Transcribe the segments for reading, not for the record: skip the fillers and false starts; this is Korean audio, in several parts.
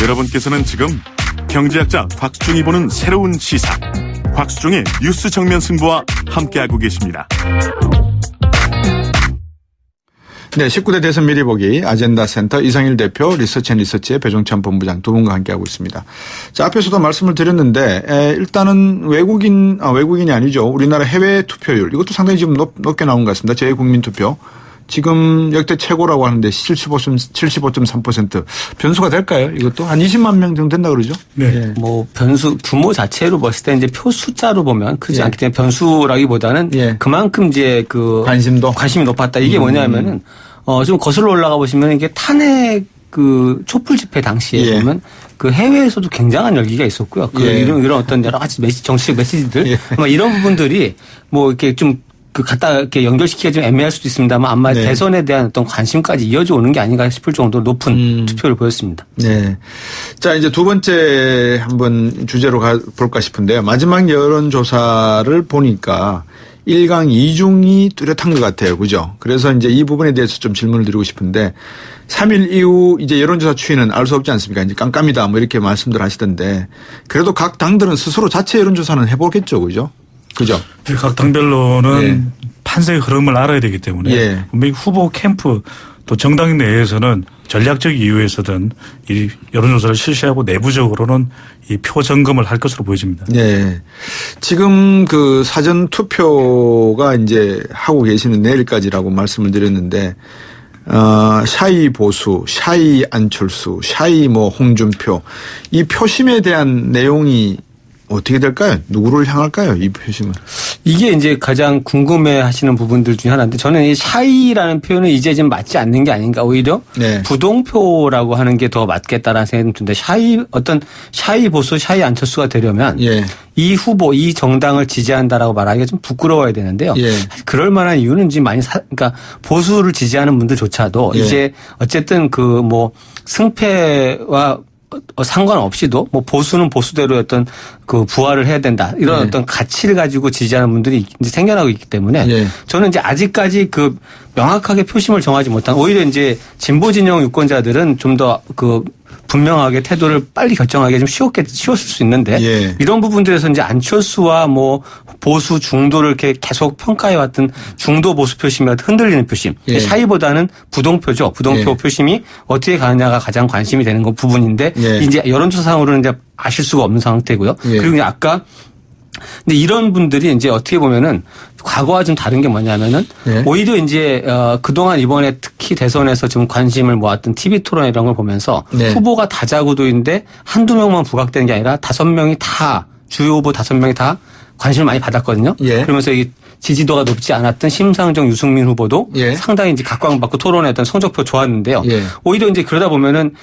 여러분께서는 지금 경제학자 곽수중이 보는 새로운 시사 곽수중의 뉴스 정면 승부와 함께하고 계십니다. 네, 19대 대선 미리 보기 아젠다 센터 이상일 대표, 리서치앤리서치의 배종찬 본부장 두 분과 함께하고 있습니다. 자, 앞에서도 말씀을 드렸는데 일단은 외국인이 아니죠. 우리나라 해외 투표율 이것도 상당히 지금 높게 나온 것 같습니다. 재국민 투표. 지금 역대 최고라고 하는데 75.3% 변수가 될까요? 이것도 한 20만 명 정도 된다 그러죠? 네. 예. 뭐 변수 규모 자체로 봤을 때 이제 표 숫자로 보면 크지 않기 때문에 변수라기보다는 그만큼 이제 관심이 높았다. 이게 뭐냐면은 좀 거슬러 올라가 보시면 이게 탄핵 그 촛불 집회 당시에 보면 그 해외에서도 굉장한 열기가 있었고요. 이런 어떤 여러 가지 정치적 메시지들 뭐 이런 부분들이 뭐 이렇게 좀 갖다 이렇게 연결시키기가 좀 애매할 수도 있습니다만 아마 대선에 대한 어떤 관심까지 이어져 오는 게 아닌가 싶을 정도로 높은 투표를 보였습니다. 네. 자, 이제 두 번째 한번 주제로 가볼까 싶은데요. 마지막 여론조사를 보니까 1강 2중이 뚜렷한 것 같아요. 그죠? 그래서 이제 이 부분에 대해서 좀 질문을 드리고 싶은데 3일 이후 이제 여론조사 추이는 알 수 없지 않습니까? 이제 깜깜이다 뭐 이렇게 말씀들 하시던데 그래도 각 당들은 스스로 자체 여론조사는 해보겠죠. 그죠? 그죠? 각 당별로는 판세의 흐름을 알아야 되기 때문에 분명히 후보 캠프 또 정당 내에서는 전략적 이유에서든 이 여론조사를 실시하고 내부적으로는 이 표 점검을 할 것으로 보여집니다. 네. 지금 그 사전 투표가 이제 하고 계시는 내일까지라고 말씀을 드렸는데 샤이 보수, 샤이 안철수, 샤이 뭐 홍준표 이 표심에 대한 내용이 어떻게 될까요? 누구를 향할까요? 이 표심은. 이게 이제 가장 궁금해 하시는 부분들 중에 하나인데 저는 이 샤이라는 표현은 이제 좀 맞지 않는 게 아닌가 오히려 부동표라고 하는 게 더 맞겠다라는 생각이 드는데 샤이 보수, 샤이 안철수가 되려면 이 후보, 이 정당을 지지한다라고 말하기가 좀 부끄러워야 되는데요. 그럴 만한 이유는 지금 그러니까 보수를 지지하는 분들조차도 이제 어쨌든 그 뭐 승패와 상관없이도 뭐 보수는 보수대로 어떤 그 부활을 해야 된다 이런 어떤 가치를 가지고 지지하는 분들이 이제 생겨나고 있기 때문에 저는 이제 아직까지 그 명확하게 표심을 정하지 못한 오히려 이제 진보 진영 유권자들은 좀 더 그 분명하게 태도를 빨리 결정하기 좀 쉬웠을 수 있는데 이런 부분들에서 이제 안철수와 뭐 보수 중도를 이렇게 계속 평가해왔던 중도 보수 표심이 흔들리는 표심. 샤이보다는 부동표죠. 부동표 표심이 어떻게 가느냐가 가장 관심이 되는 부분인데 이제 여론조사상으로는 이제 아실 수가 없는 상태고요. 그리고 아까 근데 이런 분들이 이제 어떻게 보면은 과거와 좀 다른 게 뭐냐면은 오히려 이제 그동안 이번에 특히 대선에서 좀 관심을 모았던 TV 토론 이런 걸 보면서 후보가 다자구도인데 한두 명만 부각되는 게 아니라 5명이 다 주요 후보 5명이 다 관심을 많이 받았거든요. 그러면서 이 지지도가 높지 않았던 심상정, 유승민 후보도 상당히 이제 각광받고 토론의 어떤 성적표 좋았는데요. 오히려 이제 그러다 보면은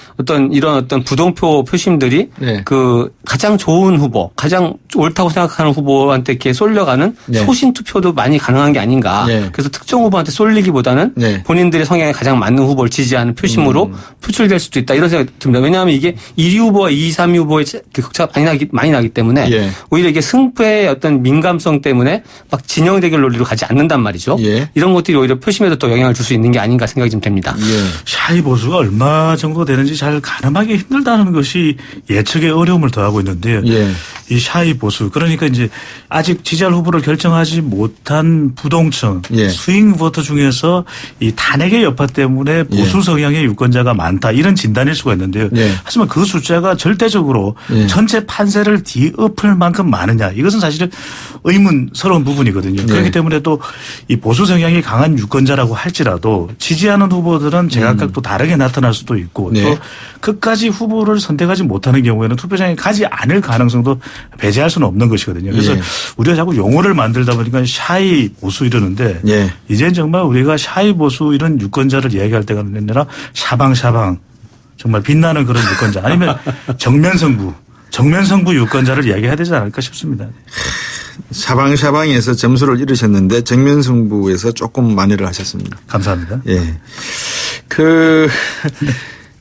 이런 어떤 부동표 표심들이 그 가장 좋은 후보, 가장 옳다고 생각하는 후보한테 이렇게 쏠려가는 소신 투표도 많이 가능한 게 아닌가. 그래서 특정 후보한테 쏠리기보다는 본인들의 성향에 가장 맞는 후보를 지지하는 표심으로 표출될 수도 있다. 이런 생각이 듭니다. 왜냐하면 이게 1위 후보와 2위, 3위 후보의 격차가 많이 나기 때문에 오히려 이게 승패의 어떤 민감성 때문에 막 진영 대결 논리로 가지 않는단 말이죠. 이런 것들이 오히려 표심에도 또 영향을 줄 수 있는 게 아닌가 생각이 좀 됩니다. 샤이 보수가 얼마 정도 되는지 잘 가늠하기 힘들다는 것이 예측에 어려움을 더하고 있는데요. 이 샤이 보수 그러니까 이제 아직 지지할 후보를 결정하지 못한 부동층 스윙 보터 중에서 이 탄핵의 여파 때문에 보수 성향의 유권자가 많다 이런 진단일 수가 있는데요. 하지만 그 숫자가 절대적으로 전체 판세를 뒤엎을 만큼 많으냐 이것은 사실은 의문스러운 부분이거든요. 그렇기 때문에 또 이 보수 성향이 강한 유권자라고 할지라도 지지하는 후보들은 제각각 또 다르게 나타날 수도 있고 또 끝까지 후보를 선택하지 못하는 경우에는 투표장에 가지 않을 가능성도 배제할 수는 없는 것이거든요. 그래서 우리가 자꾸 용어를 만들다 보니까 샤이 보수 이러는데 이제는 정말 우리가 샤이 보수 이런 유권자를 이야기할 때가 아니라 샤방샤방 정말 빛나는 그런 유권자 아니면 정면성부 유권자를 이야기해야 되지 않을까 싶습니다. 샤방샤방에서 점수를 잃으셨는데 정면승부에서 조금 만회를 하셨습니다. 감사합니다.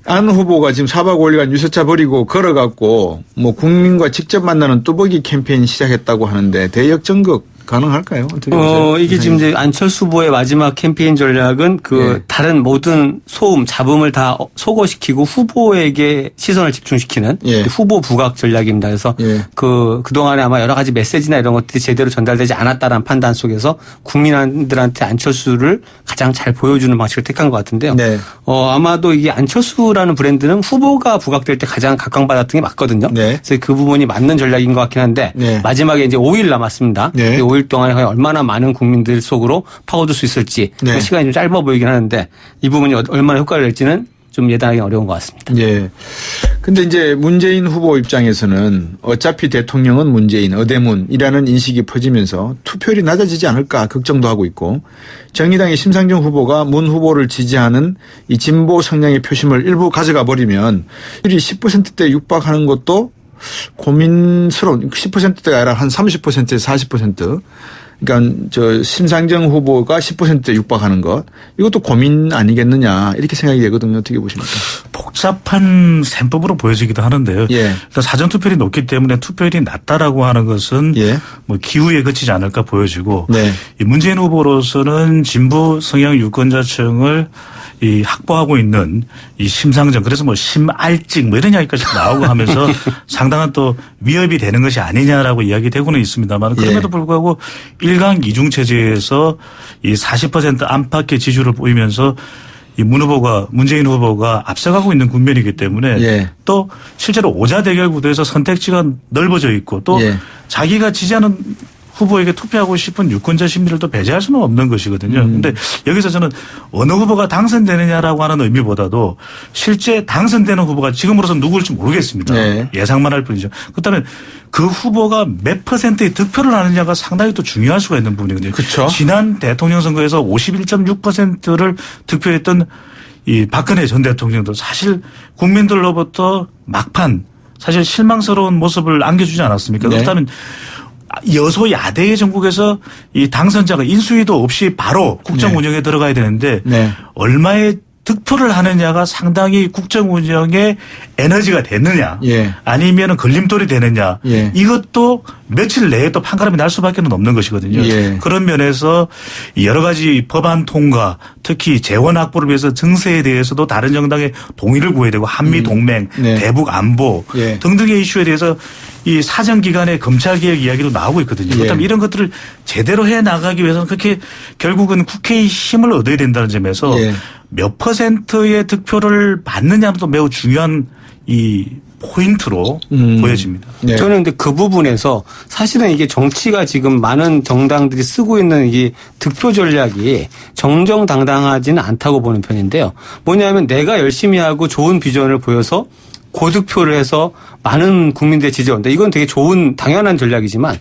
안 후보가 지금 4박 5일간 유세차 버리고 걸어갖고 뭐 국민과 직접 만나는 뚜벅이 캠페인 시작했다고 하는데 대역전극 가능할까요? 어떻게 보세요? 이게 지금 이제 안철수 후보의 마지막 캠페인 전략은 다른 모든 소음, 잡음을 다 소거시키고 후보에게 시선을 집중시키는 후보 부각 전략입니다. 그래서 그동안에 아마 여러 가지 메시지나 이런 것들이 제대로 전달되지 않았다라는 판단 속에서 국민들한테 안철수를 가장 잘 보여주는 방식을 택한 것 같은데요. 아마도 이게 안철수라는 브랜드는 후보가 부각될 때 가장 각광받았던 게 맞거든요. 그래서 그 부분이 맞는 전략인 것 같긴 한데 마지막에 이제 5일 남았습니다. 5일 동안에 얼마나 많은 국민들 속으로 파고들 수 있을지 시간이 좀 짧아 보이긴 하는데 이 부분이 얼마나 효과를 낼지는 좀 예단하기 어려운 것 같습니다. 근데 이제 문재인 후보 입장에서는 어차피 대통령은 문재인, 어대문이라는 인식이 퍼지면서 투표율이 낮아지지 않을까 걱정도 하고 있고 정의당의 심상정 후보가 문 후보를 지지하는 이 진보 성향의 표심을 일부 가져가 버리면 10%대 육박하는 것도 고민스러운 10%대가 아니라 한 30%에서 40%. 그러니까 저 심상정 후보가 10%대 육박하는 것 이것도 고민 아니겠느냐 이렇게 생각이 되거든요. 어떻게 보십니까? 복잡한 셈법으로 보여지기도 하는데요. 그러니까 사전 투표율이 높기 때문에 투표율이 낮다라고 하는 것은 뭐 기후에 그치지 않을까 보여지고 이 문재인 후보로서는 진보 성향 유권자층을 확보하고 있는 이 심상정 그래서 뭐 심알직 뭐 이런 이야기까지 나오고 하면서 상당한 또 위협이 되는 것이 아니냐라고 이야기되고는 있습니다만 그럼에도 불구하고 일강 이중 체제에서 이 40% 안팎의 지지율을 보이면서 이 문재인 후보가 앞서가고 있는 국면이기 때문에 또 실제로 오자 대결 구도에서 선택지가 넓어져 있고 또 자기가 지지하는 후보에게 투표하고 싶은 유권자 심리를 또 배제할 수는 없는 것이거든요. 그런데 여기서 저는 어느 후보가 당선되느냐라고 하는 의미보다도 실제 당선되는 후보가 지금으로서는 누구일지 모르겠습니다. 예상만 할 뿐이죠. 그렇다면 그 후보가 몇 %의 득표를 하느냐가 상당히 또 중요할 수가 있는 부분이거든요. 그렇죠. 지난 대통령 선거에서 51.6%를 득표했던 이 박근혜 전 대통령도 사실 국민들로부터 막판 사실 실망스러운 모습을 안겨주지 않았습니까? 그렇다면 여소야대의 전국에서 이 당선자가 인수위도 없이 바로 국정 운영에 들어가야 되는데 얼마의 득표를 하느냐가 상당히 국정 운영에 에너지가 되느냐 아니면 걸림돌이 되느냐 이것도 며칠 내에 또 판가름이 날 수밖에 없는 것이거든요. 그런 면에서 여러 가지 법안 통과 특히 재원 확보를 위해서 증세에 대해서도 다른 정당의 동의를 구해야 되고 한미 동맹 대북 안보 등등의 이슈에 대해서 이 사정기관의 검찰개혁 이야기도 나오고 있거든요. 그렇다면 이런 것들을 제대로 해 나가기 위해서는 그렇게 결국은 국회의 힘을 얻어야 된다는 점에서 몇 %의 득표를 받느냐도 매우 중요한 이 포인트로 보여집니다. 저는 근데 그 부분에서 사실은 이게 정치가 지금 많은 정당들이 쓰고 있는 이 득표 전략이 정정당당하지는 않다고 보는 편인데요. 뭐냐면 내가 열심히 하고 좋은 비전을 보여서 고득표를 해서 많은 국민들의 지지를 얻는다. 이건 되게 좋은 당연한 전략이지만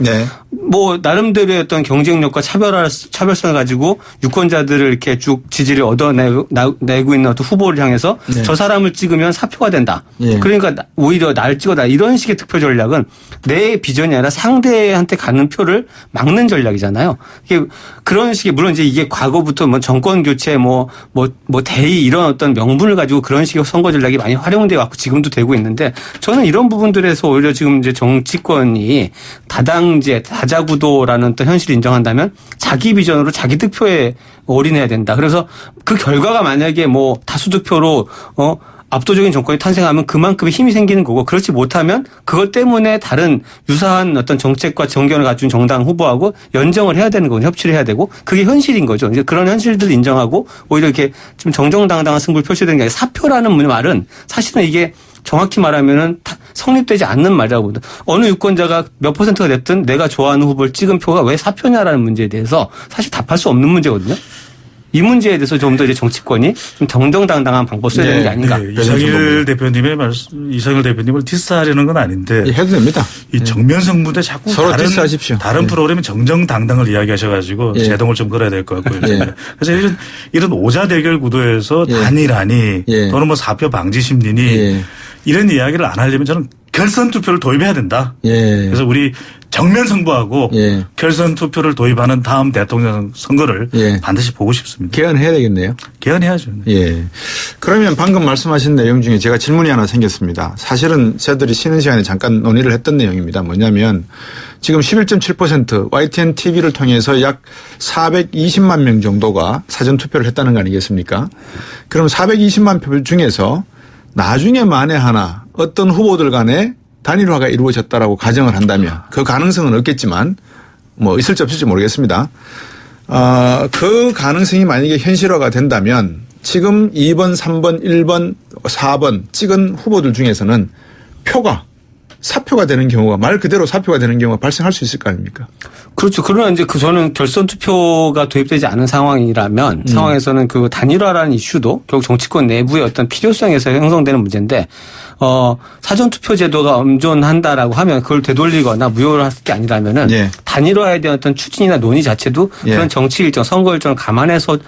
뭐 나름대로의 어떤 경쟁력과 차별성을 가지고 유권자들을 이렇게 쭉 지지를 얻어내고 있는 어떤 후보를 향해서 저 사람을 찍으면 사표가 된다. 그러니까 오히려 날 찍어다. 이런 식의 득표 전략은 내 비전이 아니라 상대한테 가는 표를 막는 전략이잖아요. 이게 그런 식의 물론 이제 이게 과거부터 뭐 정권 교체 뭐 대의 이런 어떤 명분을 가지고 그런 식의 선거 전략이 많이 활용돼 왔고 지금도 되고 있는데 저는 이런 부분들에서 오히려 지금 이제 정치권이 다당제, 다자구도라는 또 현실을 인정한다면 자기 비전으로 자기 득표에 올인해야 된다. 그래서 그 결과가 만약에 뭐 다수 득표로 압도적인 정권이 탄생하면 그만큼의 힘이 생기는 거고 그렇지 못하면 그것 때문에 다른 유사한 어떤 정책과 정견을 갖춘 정당 후보하고 연정을 해야 되는 거고 협치를 해야 되고 그게 현실인 거죠. 이제 그런 현실들을 인정하고 오히려 이렇게 좀 정정당당한 승부를 펼쳐야 되는 게 아니라 사표라는 말은 사실은 이게 정확히 말하면은 성립되지 않는 말이라고 봅니다. 어느 유권자가 몇 %가 됐든 내가 좋아하는 후보를 찍은 표가 왜 사표냐라는 문제에 대해서 사실 답할 수 없는 문제거든요. 이 문제에 대해서 좀 더 이제 정치권이 좀 정정당당한 방법을 써야 되는 게 아닌가. 이상일 대표님을 디스하려는 건 아닌데. 해도 됩니다. 이 정면승부인데 자꾸 서로 디스하십시오. 다른 프로그램에 정정당당을 이야기하셔가지고 제동을 좀 걸어야 될 것 같고요. 그래서 이런 오자 대결 구도에서 단일하니 또는 뭐 사표 방지 심리니 이런 이야기를 안 하려면 저는 결선 투표를 도입해야 된다. 예. 그래서 우리 정면 승부하고 예. 결선 투표를 도입하는 다음 대통령 선거를 예. 반드시 보고 싶습니다. 개헌해야 되겠네요. 개헌해야죠. 예. 그러면 방금 말씀하신 내용 중에 제가 질문이 하나 생겼습니다. 사실은 저희들이 쉬는 시간에 잠깐 논의를 했던 내용입니다. 뭐냐면 지금 11.7% YTN TV를 통해서 약 420만 명 정도가 사전투표를 했다는 거 아니겠습니까? 그럼 420만 표 중에서 나중에 만에 하나 어떤 후보들 간에 단일화가 이루어졌다라고 가정을 한다면 그 가능성은 없겠지만 뭐 있을지 없을지 모르겠습니다. 그 가능성이 만약에 현실화가 된다면 지금 2번, 3번, 1번, 4번 찍은 후보들 중에서는 표가 사표가 되는 경우가 말 그대로 사표가 되는 경우가 발생할 수 있을 거 아닙니까? 그렇죠. 그러나 이제 저는 결선 투표가 도입되지 않은 상황이라면 상황에서는 그 단일화라는 이슈도 결국 정치권 내부의 어떤 필요성에서 형성되는 문제인데 사전 투표 제도가 엄존한다라고 하면 그걸 되돌리거나 무효를 할 게 아니라면은 예. 단일화에 대한 어떤 추진이나 논의 자체도 예. 그런 정치 일정, 선거 일정을 감안해서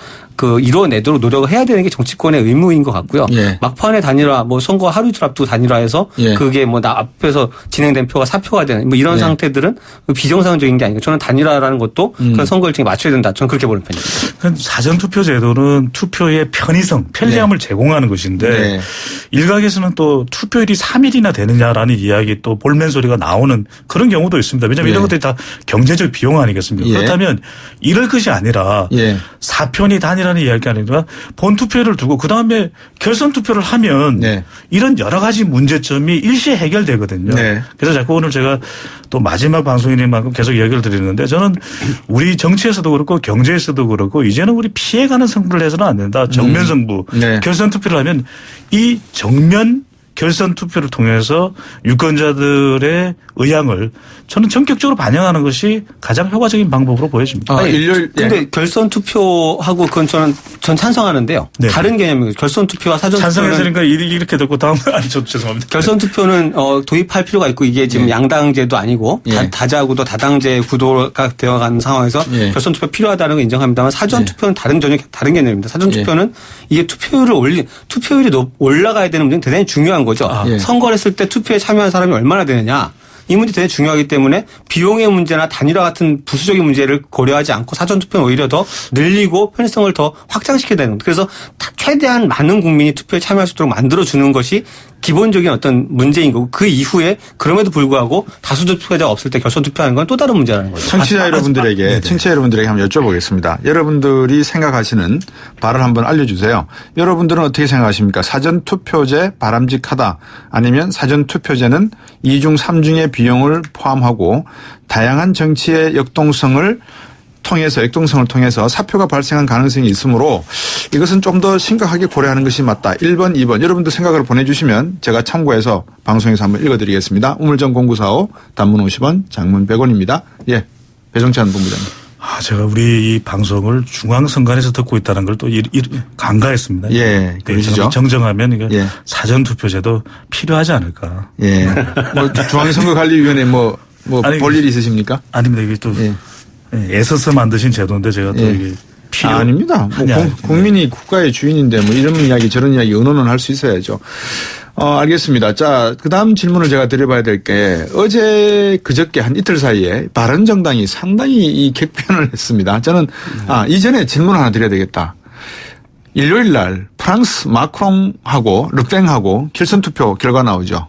이뤄내도록 노력을 해야 되는 게 정치권의 의무인 것 같고요. 예. 막판에 단일화, 선거 하루 이틀 앞두고 단일화해서 예. 그게 나 앞에서 진행된 표가 사표가 되는 이런 예. 상태들은 비정상적인 게 아니고 저는 단일화라는 것도 그런 선거 일정에 맞춰야 된다. 저는 그렇게 보는 편입니다. 사전 투표 제도는 투표의 편의성, 편리함을 제공하는 것인데 네. 일각에서는 또 투표율이 3일이나 되느냐라는 이야기 또 볼멘 소리가 나오는 그런 경우도 있습니다. 왜냐하면 이런 것들이 다 경제적 비용 아니겠습니까? 예. 그렇다면 이럴 것이 아니라 예. 사편이 단일화는 이야기가 아니라 본 투표를 두고 그다음에 결선 투표를 하면 네. 이런 여러 가지 문제점이 일시에 해결되거든요. 네. 그래서 자꾸 오늘 제가 또 마지막 방송인 만큼 계속 이야기를 드리는데 저는 우리 정치에서도 그렇고 경제에서도 그렇고 이제는 우리 피해가는 승부를 해서는 안 된다. 정면 승부. 네. 결선 투표를 하면 이 정면 결선 투표를 통해서 유권자들의 의향을 저는 전격적으로 반영하는 것이 가장 효과적인 방법으로 보여집니다. 근데 결선 투표하고 그건 전 찬성하는데요. 네. 다른 개념이에요. 결선 투표와 사전 투표는 찬성했으니까 이렇게 듣고 다음 저 죄송합니다. 결선 투표는 도입할 필요가 있고 이게 지금 양당제도 아니고 다자구도 다당제 구도가 되어가는 상황에서 결선 투표 필요하다는 걸 인정합니다만 사전 투표는 전혀 다른 개념입니다. 사전 투표는 이게 투표율이 올라가야 되는 문제는 대단히 중요한 거죠. 선거를 했을 때 투표에 참여한 사람이 얼마나 되느냐. 이 문제 대단히 중요하기 때문에 비용의 문제나 단일화 같은 부수적인 문제를 고려하지 않고 사전투표는 오히려 더 늘리고 편의성을 더 확장시켜야 되는 거예요. 그래서 최대한 많은 국민이 투표에 참여할 수 있도록 만들어주는 것이 기본적인 어떤 문제인 거고 그 이후에 그럼에도 불구하고 다수 투표자가 없을 때 결선 투표하는 건 또 다른 문제라는 거죠. 청취자 여러분들에게 한번 여쭤보겠습니다. 여러분들이 생각하시는 바를 한번 알려주세요. 여러분들은 어떻게 생각하십니까? 사전투표제 바람직하다 아니면 사전투표제는 2중 3중의 비용을 포함하고 다양한 정치의 역동성을 통해서 사표가 발생한 가능성이 있으므로 이것은 좀 더 심각하게 고려하는 것이 맞다. 1번, 2번. 여러분들 생각을 보내주시면 제가 참고해서 방송에서 한번 읽어드리겠습니다. 우물정 0945 단문 50원 장문 100원입니다. 예. 배종찬 본부장님. 제가 우리 이 방송을 중앙선관에서 듣고 있다는 걸 또 간과했습니다. 예. 그러시죠. 정정하면 이거 사전투표제도 필요하지 않을까. 예. 중앙선거관리위원회 볼 일이 있으십니까? 아닙니다. 이게 또 애써서 만드신 제도인데 제가 또 이게 아닙니다. 국민이 국가의 주인인데 이런 이야기 저런 이야기 의논은 할 수 있어야죠. 알겠습니다. 자, 그 다음 질문을 제가 드려봐야 될 게 그저께 한 이틀 사이에 바른정당이 상당히 이 격변을 했습니다. 저는 이전에 질문 하나 드려야 되겠다. 일요일 날 프랑스 마크롱하고 르팽하고 결선 투표 결과 나오죠.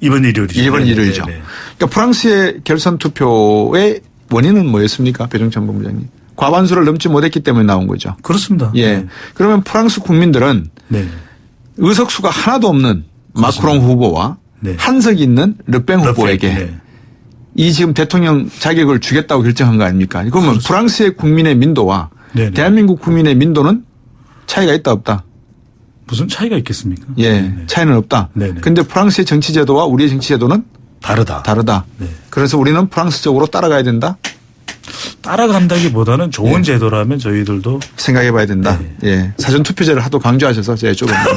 이번 일요일이죠. 이번 일요일이죠. 그러니까 프랑스의 결선 투표의 원인은 뭐였습니까? 배종찬 본부장님. 과반수를 넘지 못했기 때문에 나온 거죠. 그렇습니다. 예. 그러면 프랑스 국민들은 의석수가 하나도 없는 마크롱 후보와 한 석 있는 르팽 후보에게 이 지금 대통령 자격을 주겠다고 결정한 거 아닙니까? 그러면 프랑스의 국민의 민도와 대한민국 국민의 민도는 차이가 있다 없다? 무슨 차이가 있겠습니까? 예. 차이는 없다. 그런데 프랑스의 정치제도와 우리의 정치제도는 다르다. 그래서 우리는 프랑스적으로 따라가야 된다? 따라간다기보다는 좋은 제도라면 저희들도 생각해 봐야 된다. 예. 사전투표제를 하도 강조하셔서 제가 여쭤봅니다.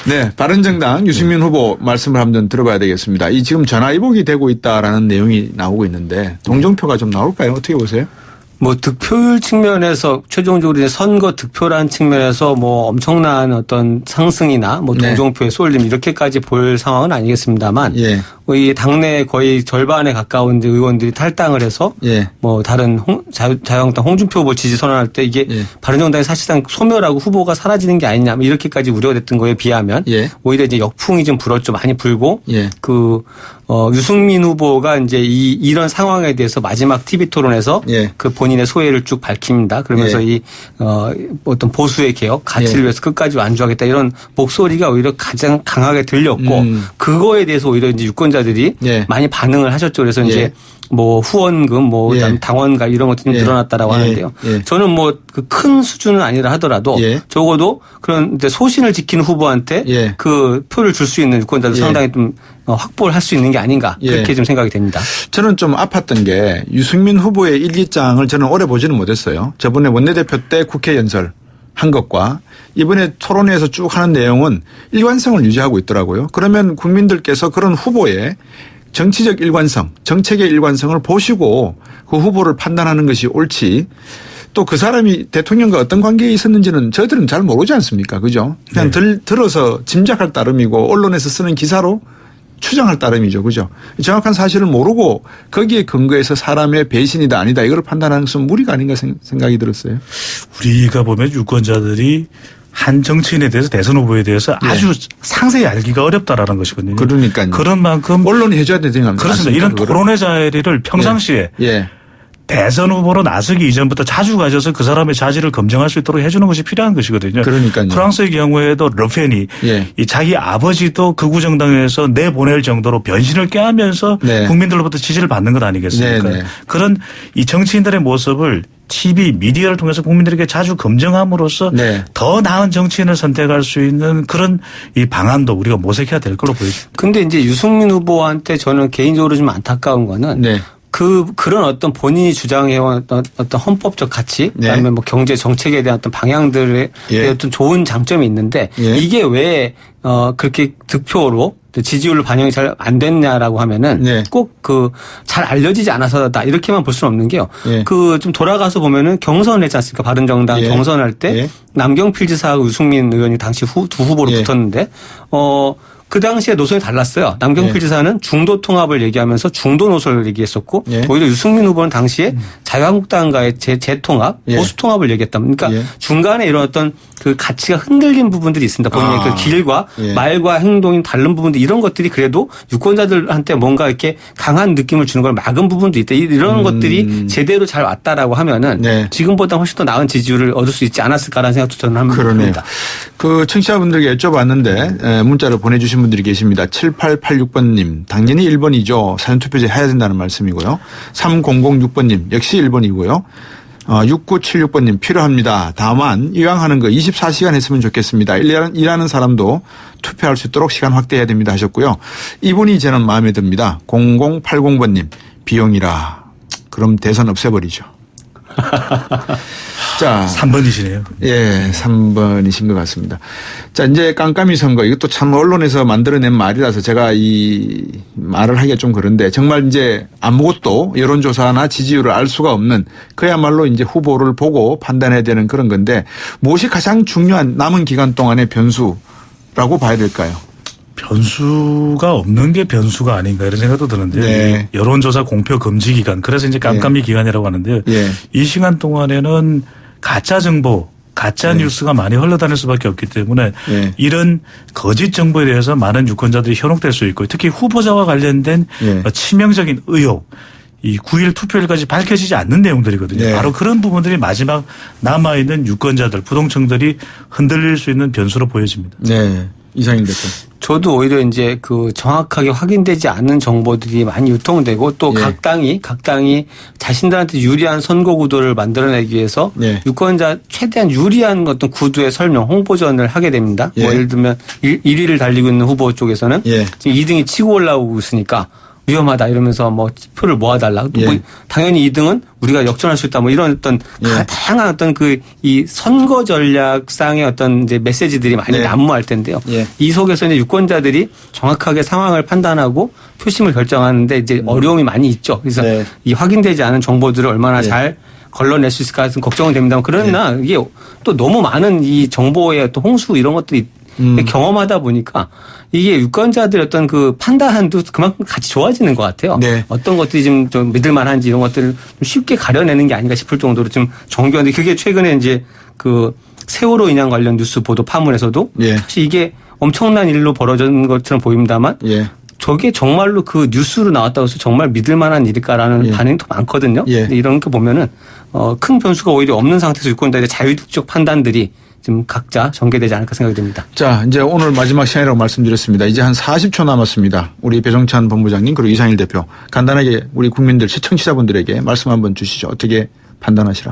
네. 바른정당 유승민 후보 말씀을 한번 들어봐야 되겠습니다. 이 지금 전화위복이 되고 있다라는 내용이 나오고 있는데 동정표가 좀 나올까요? 어떻게 보세요? 뭐 득표율 측면에서 최종적으로 이제 선거 득표라는 측면에서 뭐 엄청난 어떤 상승이나 뭐 동정표의 쏠림 이렇게까지 볼 상황은 아니겠습니다만 이 당내 거의 절반에 가까운 의원들이 탈당을 해서 뭐 다른 자유한국당 홍준표 후보 지지 선언할 때 이게 바른정당이 사실상 소멸하고 후보가 사라지는 게 아니냐 뭐 이렇게까지 우려가 됐던 거에 비하면 오히려 이제 역풍이 좀 불었죠. 많이 불고 유승민 후보가 이제 이런 상황에 대해서 마지막 TV 토론에서 그 본인의 소회를 쭉 밝힙니다. 그러면서 이 어떤 보수의 개혁 가치를 위해서 끝까지 완주하겠다 이런 목소리가 오히려 가장 강하게 들렸고 그거에 대해서 오히려 이제 유권자들이 많이 반응을 하셨죠. 그래서 이제 뭐 후원금, 뭐 그다음 당원가 이런 것들이 늘어났다라고 하는데요. 저는 뭐 그 큰 수준은 아니라 하더라도 적어도 그런 이제 소신을 지키는 후보한테 그 표를 줄 수 있는 유권자들 상당히 좀 확보를 할 수 있는 게 아닌가 그렇게 좀 생각이 됩니다. 저는 좀 아팠던 게 유승민 후보의 일기장을 저는 오래 보지는 못했어요. 저번에 원내대표 때 국회 연설 한 것과 이번에 토론회에서 쭉 하는 내용은 일관성을 유지하고 있더라고요. 그러면 국민들께서 그런 후보의 정치적 일관성, 정책의 일관성을 보시고 그 후보를 판단하는 것이 옳지 또 그 사람이 대통령과 어떤 관계에 있었는지는 저희들은 잘 모르지 않습니까? 그죠? 그냥 들어서 짐작할 따름이고 언론에서 쓰는 기사로 추정할 따름이죠. 그죠? 정확한 사실을 모르고 거기에 근거해서 사람의 배신이다 아니다 이걸 판단하는 것은 무리가 아닌가 생각이 들었어요. 우리가 보면 유권자들이 한 정치인에 대해서 대선 후보에 대해서 아주 상세히 알기가 어렵다라는 것이거든요. 그러니까요. 그런 만큼 언론이 해줘야 되는 생각합니다. 그렇습니다. 이런 토론회 자리를 평상시에 대선 후보로 나서기 이전부터 자주 가셔서 그 사람의 자질을 검증할 수 있도록 해주는 것이 필요한 것이거든요. 그러니까요. 프랑스의 경우에도 르펜이 이 자기 아버지도 극우 정당에서 내보낼 정도로 변신을 꾀하면서 국민들로부터 지지를 받는 것 아니겠습니까? 그런 이 정치인들의 모습을 TV, 미디어를 통해서 국민들에게 자주 검증함으로써 더 나은 정치인을 선택할 수 있는 그런 이 방안도 우리가 모색해야 될 걸로 보여집니다. 근데 이제 유승민 후보한테 저는 개인적으로 좀 안타까운 거는 그런 어떤 본인이 주장해온 어떤 헌법적 가치, 그다음에 뭐 경제 정책에 대한 어떤 방향들에 어떤 좋은 장점이 있는데 이게 왜 그렇게 득표로 지지율로 반영이 잘 안 됐냐라고 하면은 꼭 그 잘 알려지지 않아서다 이렇게만 볼 수는 없는 게요. 그 좀 돌아가서 보면은 경선을 했지 않습니까? 바른정당 경선할 때 남경필 지사하고 유승민 의원이 당시 두 후보로 붙었는데 그 당시에 노선이 달랐어요. 남경필 지사는 중도 통합을 얘기하면서 중도 노선을 얘기했었고 오히려 유승민 후보는 당시에 자유한국당과의 재통합, 보수 통합을 얘기했다. 그러니까 중간에 이런 어떤 그 가치가 흔들린 부분들이 있습니다. 본인의 그 길과 말과 행동이 다른 부분들 이런 것들이 그래도 유권자들한테 뭔가 이렇게 강한 느낌을 주는 걸 막은 부분도 있다. 이런 것들이 제대로 잘 왔다라고 하면은 지금보다 훨씬 더 나은 지지율을 얻을 수 있지 않았을까라는 생각도 저는 합니다. 그 청취자분들께 여쭤봤는데 문자를 보내주신 분들이 계십니다. 7886번님 당연히 1번이죠. 사전투표제 해야 된다는 말씀이고요. 3006번님 역시 1번이고요. 6976번님 필요합니다. 다만 이왕 하는 거 24시간 했으면 좋겠습니다. 일하는 사람도 투표할 수 있도록 시간 확대해야 됩니다 하셨고요. 이분이 저는 마음에 듭니다. 0080번님 비용이라 그럼 대선 없애버리죠. 자, 3번이시네요. 예, 3번이신 것 같습니다. 자, 이제 깜깜이 선거 이것도 참 언론에서 만들어낸 말이라서 제가 이 말을 하기가 좀 그런데 정말 이제 아무것도 여론조사나 지지율을 알 수가 없는 그야말로 이제 후보를 보고 판단해야 되는 그런 건데 무엇이 가장 중요한 남은 기간 동안의 변수라고 봐야 될까요? 변수가 없는 게 변수가 아닌가 이런 생각도 드는데요. 여론조사 공표 금지 기간 그래서 이제 깜깜이 기간이라고 하는데요. 이 시간 동안에는 가짜 정보 가짜 뉴스가 많이 흘러다닐 수밖에 없기 때문에 이런 거짓 정보에 대해서 많은 유권자들이 현혹될 수 있고 특히 후보자와 관련된 치명적인 의혹 이 9일 투표일까지 밝혀지지 않는 내용들이거든요. 바로 그런 부분들이 마지막 남아있는 유권자들 부동층들이 흔들릴 수 있는 변수로 보여집니다. 네. 이상일 대표. 저도 오히려 이제 그 정확하게 확인되지 않는 정보들이 많이 유통되고 또 각 당이 자신들한테 유리한 선거 구도를 만들어내기 위해서 유권자 최대한 유리한 어떤 구도의 설명, 홍보전을 하게 됩니다. 뭐 예를 들면 1위를 달리고 있는 후보 쪽에서는 지금 2등이 치고 올라오고 있으니까 위험하다 이러면서 뭐 표를 모아달라. 뭐 당연히 2등은 우리가 역전할 수 있다. 뭐 이런 어떤 다양한 어떤 그 이 선거 전략상의 어떤 이제 메시지들이 많이 난무할 텐데요. 이 속에서 이제 유권자들이 정확하게 상황을 판단하고 표심을 결정하는데 이제 어려움이 많이 있죠. 그래서 이 확인되지 않은 정보들을 얼마나 잘 걸러낼 수 있을까 하는 걱정은 됩니다만 그러나 네. 이게 또 너무 많은 이 정보의 또 홍수 이런 것들이 경험하다 보니까 이게 유권자들의 어떤 그 판단도 그만큼 같이 좋아지는 것 같아요. 네. 어떤 것들이 좀 믿을만한지 이런 것들을 좀 쉽게 가려내는 게 아닌가 싶을 정도로 좀 정교한데 그게 최근에 이제 그 세월호 인양 관련 뉴스 보도 파문에서도 예. 사실 이게 엄청난 일로 벌어진 것처럼 보입니다만 예. 저게 정말로 그 뉴스로 나왔다고 해서 정말 믿을 만한 일일까라는 예. 반응이 더 많거든요. 예. 이런 거 보면은 큰 변수가 오히려 없는 상태에서 유권자들의 자율적 판단들이 좀 각자 전개되지 않을까 생각이 듭니다. 자, 이제 오늘 마지막 시간이라고 말씀드렸습니다. 이제 한 40초 남았습니다. 우리 배종찬 본부장님 그리고 이상일 대표 간단하게 우리 국민들 시청자분들에게 말씀 한번 주시죠. 어떻게 판단하시라?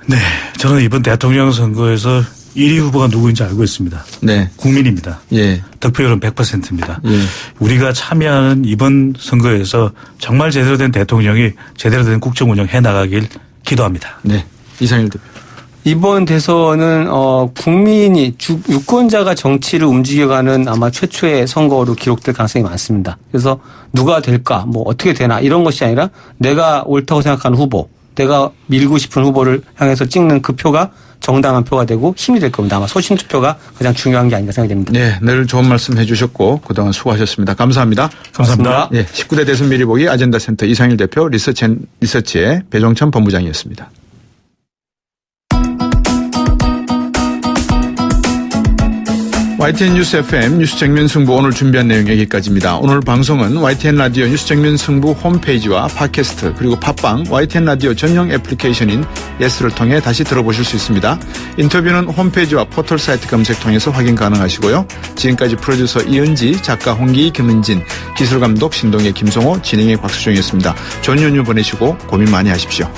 네, 저는 이번 대통령 선거에서 1위 후보가 누구인지 알고 있습니다. 네. 국민입니다. 예. 득표율은 100%입니다. 예. 우리가 참여하는 이번 선거에서 정말 제대로 된 대통령이 제대로 된 국정 운영 해 나가길 기도합니다. 네. 이상일 대표. 이번 대선은 국민이 유권자가 정치를 움직여가는 아마 최초의 선거로 기록될 가능성이 많습니다. 그래서 누가 될까 뭐 어떻게 되나 이런 것이 아니라 내가 옳다고 생각하는 후보 내가 밀고 싶은 후보를 향해서 찍는 그 표가 정당한 표가 되고 힘이 될 겁니다. 아마 소신투표가 가장 중요한 게 아닌가 생각이 됩니다. 네, 늘 좋은 말씀 해 주셨고 그동안 수고하셨습니다. 감사합니다. 감사합니다. 네, 19대 대선 미리 보기 아젠다 센터 이상일 대표 리서치의 배종찬 본부장이었습니다. YTN 뉴스 FM 뉴스 정면 승부 오늘 준비한 내용 여기까지입니다. 오늘 방송은 YTN 라디오 뉴스 정면 승부 홈페이지와 팟캐스트 그리고 팟빵 YTN 라디오 전용 애플리케이션인 예스를 통해 다시 들어보실 수 있습니다. 인터뷰는 홈페이지와 포털 사이트 검색 통해서 확인 가능하시고요. 지금까지 프로듀서 이은지, 작가 홍기, 김은진, 기술감독 신동의 김성호, 진행의 곽수종이었습니다. 좋은 연휴 보내시고 고민 많이 하십시오.